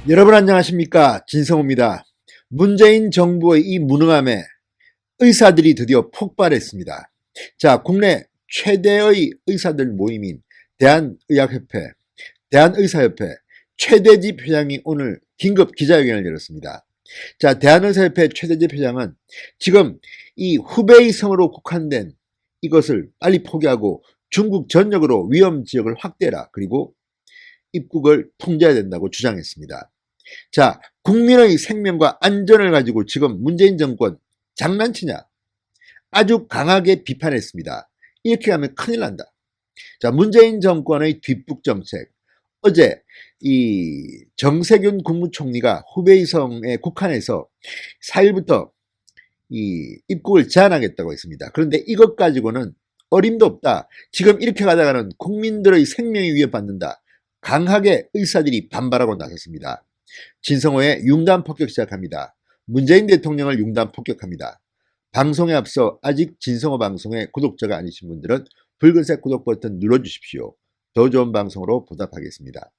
여러분 안녕하십니까? 진성호입니다. 문재인 정부의 이 무능함에 의사들이 드디어 폭발했습니다. 자, 국내 최대의 의사들 모임인 대한의학협회, 대한의사협회 최대집 회장이 오늘 긴급 기자회견을 열었습니다. 자, 대한의사협회 최대집 회장은 지금 이 후베이 성으로 국한된 이것을 빨리 포기하고 중국 전역으로 위험 지역을 확대해라. 그리고 입국을 통제해야 된다고 주장했습니다. 자, 국민의 생명과 안전을 가지고 지금 문재인 정권 장난치냐? 아주 강하게 비판했습니다. 이렇게 하면 큰일 난다. 자, 문재인 정권의 뒷북 정책. 어제 이 정세균 국무총리가 후베이성의 국한에서 4일부터 이 입국을 제한하겠다고 했습니다. 그런데 이것 가지고는 어림도 없다. 지금 이렇게 가다가는 국민들의 생명이 위협받는다. 강하게 의사들이 반발하고 나섰습니다. 진성호의 융단 폭격 시작합니다. 문재인 대통령을 융단 폭격합니다. 방송에 앞서 아직 진성호 방송의 구독자가 아니신 분들은 붉은색 구독 버튼 눌러주십시오. 더 좋은 방송으로 보답하겠습니다.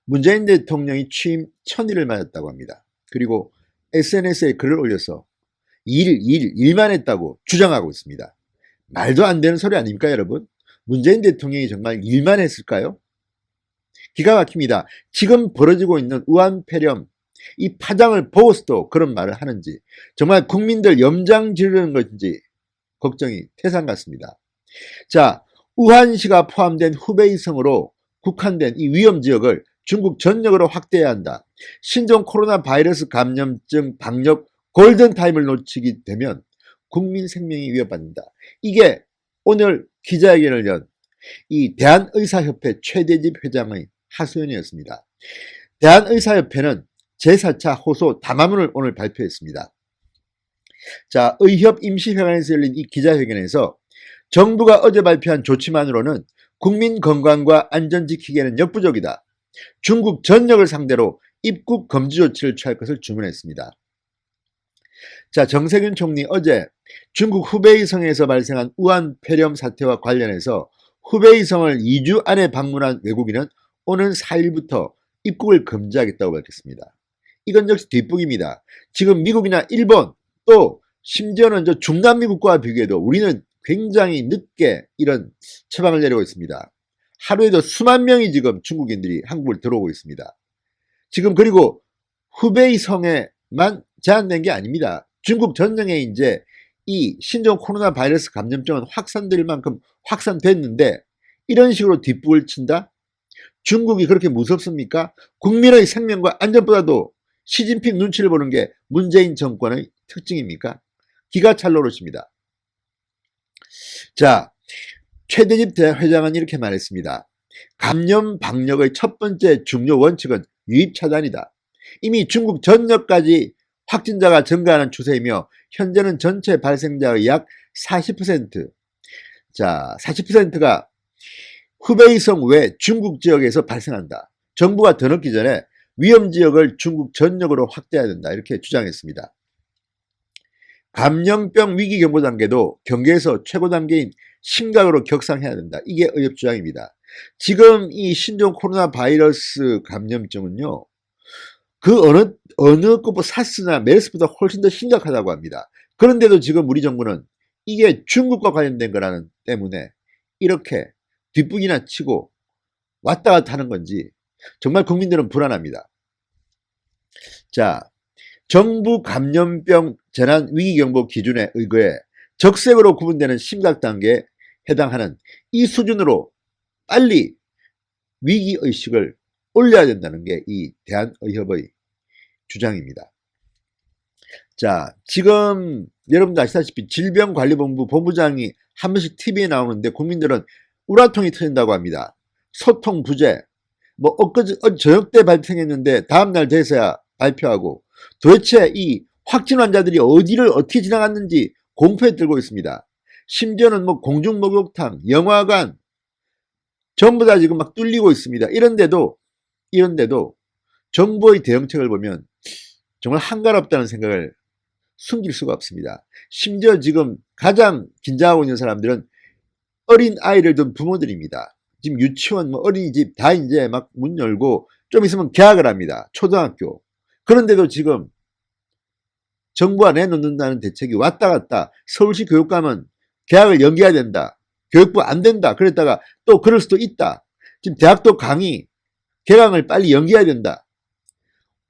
문재인 대통령이 취임 1000일을 맞았다고 합니다. 그리고 SNS에 글을 올려서 일만 했다고 주장하고 있습니다. 말도 안 되는 소리 아닙니까, 여러분? 문재인 대통령이 정말 일만 했을까요? 기가 막힙니다. 지금 벌어지고 있는 우한폐렴 이 파장을 보고서도 그런 말을 하는지 정말 국민들 염장 지르는 것인지 걱정이 태산 같습니다. 자, 우한시가 포함된 후베이성으로 국한된 이 위험지역을 중국 전역으로 확대해야 한다. 신종 코로나 바이러스 감염증 방역 골든타임을 놓치게 되면 국민 생명이 위협받는다. 이게 오늘 기자회견을 연 이 대한의사협회 최대집 회장의 하소연이었습니다. 대한의사협회는 제4차 호소 담화문을 오늘 발표했습니다. 자, 의협 임시회관에서 열린 이 기자회견에서 정부가 어제 발표한 조치만으로는 국민 건강과 안전 지키기에는 역부족이다. 중국 전역을 상대로 입국 금지 조치를 취할 것을 주문했습니다. 자, 정세균 총리 어제 중국 후베이성에서 발생한 우한폐렴 사태와 관련해서 후베이성을 2주 안에 방문한 외국인은 오는 4일부터 입국을 금지하겠다고 밝혔습니다. 이건 역시 뒷북입니다. 지금 미국이나 일본 또 심지어는 저 중남미국가와 비교해도 우리는 굉장히 늦게 이런 처방을 내리고 있습니다. 하루에도 수만 명이 지금 중국인들이 한국을 들어오고 있습니다. 지금 그리고 후베이성에만 제한된 게 아닙니다. 중국 전역에 이제 이 신종 코로나 바이러스 감염증은 확산될 만큼 확산됐는데 이런 식으로 뒷북을 친다? 중국이 그렇게 무섭습니까? 국민의 생명과 안전보다도 시진핑 눈치를 보는 게 문재인 정권의 특징입니까? 기가 찰 노릇입니다. 자, 최대집 회장은 이렇게 말했습니다. 감염 방역의 첫 번째 중요 원칙은 유입 차단이다. 이미 중국 전역까지 확진자가 증가하는 추세이며 현재는 전체 발생자의 약 40%, 자, 40%가 후베이성 외 중국 지역에서 발생한다. 정부가 더 늦기 전에 위험 지역을 중국 전역으로 확대해야 된다. 이렇게 주장했습니다. 감염병 위기 경보 단계도 경계에서 최고 단계인 심각으로 격상해야 된다. 이게 의협 주장입니다. 지금 이 신종 코로나 바이러스 감염증은요, 그 어느 것보다 사스나 메르스보다 훨씬 더 심각하다고 합니다. 그런데도 지금 우리 정부는 이게 중국과 관련된 거라는 때문에 이렇게 뒷북이나 치고 왔다 갔다 하는 건지 정말 국민들은 불안합니다. 자, 정부 감염병 재난 위기경보 기준에 의거해 적색으로 구분되는 심각 단계에 해당하는 이 수준으로 빨리 위기의식을 올려야 된다는 게 이 대한의협의 주장입니다. 자, 지금 여러분도 아시다시피 질병관리본부 본부장이 한 번씩 TV에 나오는데 국민들은 우라통이 터진다고 합니다. 소통 부재, 뭐 저녁 때 발생했는데 다음날 돼서야 발표하고 도대체 이 확진 환자들이 어디를 어떻게 지나갔는지 공포에 들고 있습니다. 심지어는 뭐 공중목욕탕, 영화관 전부 다 지금 막 뚫리고 있습니다. 이런데도 정부의 대응책을 보면 정말 한가롭다는 생각을 숨길 수가 없습니다. 심지어 지금 가장 긴장하고 있는 사람들은 어린 아이를 둔 부모들입니다. 지금 유치원, 어린이집 다 이제 막 문 열고 좀 있으면 개학을 합니다. 초등학교. 그런데도 지금 정부가 내놓는다는 대책이 왔다 갔다 서울시 교육감은 개학을 연기해야 된다. 교육부 안 된다. 그랬다가 또 그럴 수도 있다. 지금 대학도 강의 개강을 빨리 연기해야 된다.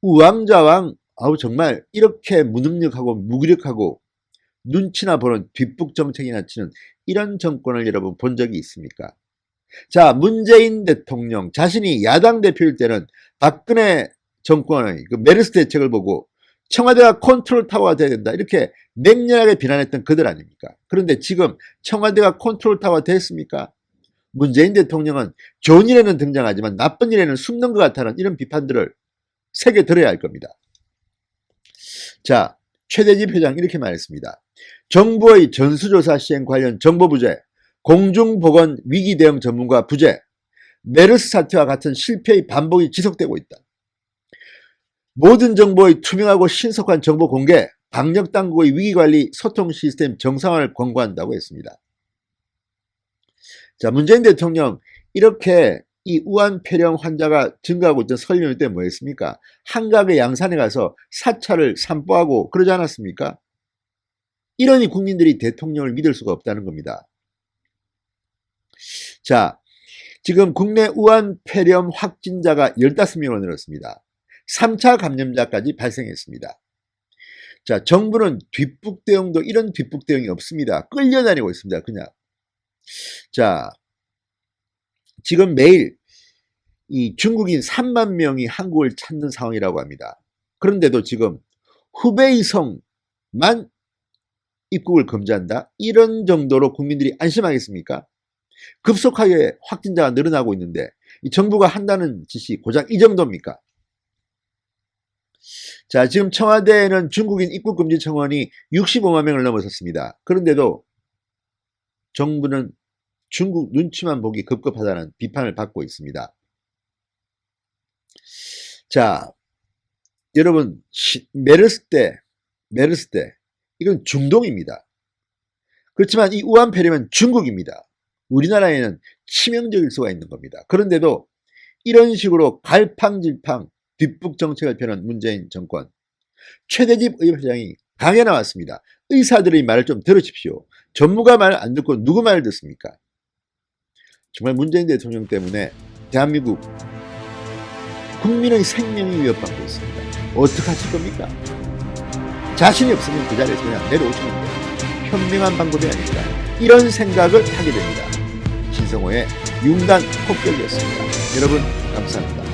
우왕좌왕 정말 이렇게 무능력하고 무기력하고 눈치나 보는 뒷북 정책이나 치는 이런 정권을 여러분 본 적이 있습니까? 자, 문재인 대통령 자신이 야당 대표일 때는 박근혜 정권의 그 메르스 대책을 보고 청와대가 컨트롤 타워가 돼야 된다 이렇게 맹렬하게 비난했던 그들 아닙니까? 그런데 지금 청와대가 컨트롤 타워가 됐습니까? 문재인 대통령은 좋은 일에는 등장하지만 나쁜 일에는 숨는 것 같다는 이런 비판들을 새겨 들어야 할 겁니다. 자, 최대집 회장 이렇게 말했습니다. 정부의 전수조사 시행 관련 정보 부재, 공중보건 위기대응 전문가 부재, 메르스 사태와 같은 실패의 반복이 지속되고 있다. 모든 정보의 투명하고 신속한 정보 공개, 방역당국의 위기관리 소통 시스템 정상화를 권고한다고 했습니다. 자, 문재인 대통령 이렇게 이 우한폐렴 환자가 증가하고 있던 설 연휴 때 뭐 했습니까? 한강의 양산에 가서 사찰을 산보하고 그러지 않았습니까? 이러니 국민들이 대통령을 믿을 수가 없다는 겁니다. 자, 지금 국내 우한폐렴 확진자가 15명으로 늘었습니다. 3차 감염자까지 발생했습니다. 자, 정부는 뒷북 대응도 이런 뒷북 대응이 없습니다. 끌려다니고 있습니다. 그냥. 자, 지금 매일 이 중국인 3만 명이 한국을 찾는 상황이라고 합니다. 그런데도 지금 후베이성만 입국을 금지한다? 이런 정도로 국민들이 안심하겠습니까? 급속하게 확진자가 늘어나고 있는데 이 정부가 한다는 짓이 고작 이 정도입니까? 자, 지금 청와대에는 중국인 입국 금지 청원이 65만 명을 넘어섰습니다. 그런데도 정부는 중국 눈치만 보기 급급하다는 비판을 받고 있습니다. 자, 여러분, 메르스 때 이건 중동입니다. 그렇지만 이 우한폐렴은 중국입니다. 우리나라에는 치명적일 수가 있는 겁니다. 그런데도 이런 식으로 갈팡질팡 뒷북 정책을 펴는 문재인 정권, 최대집 의회장이 강에 나왔습니다. 의사들의 말을 좀 들으십시오. 전문가 말 안 듣고 누구 말을 듣습니까? 정말 문재인 대통령 때문에 대한민국 국민의 생명이 위협받고 있습니다. 어떡하실 겁니까? 자신이 없으면 그 자리에서 그냥 내려오시면 돼요. 현명한 방법이 아닐까 이런 생각을 하게 됩니다. 신성호의 융단 폭격이었습니다. 여러분 감사합니다.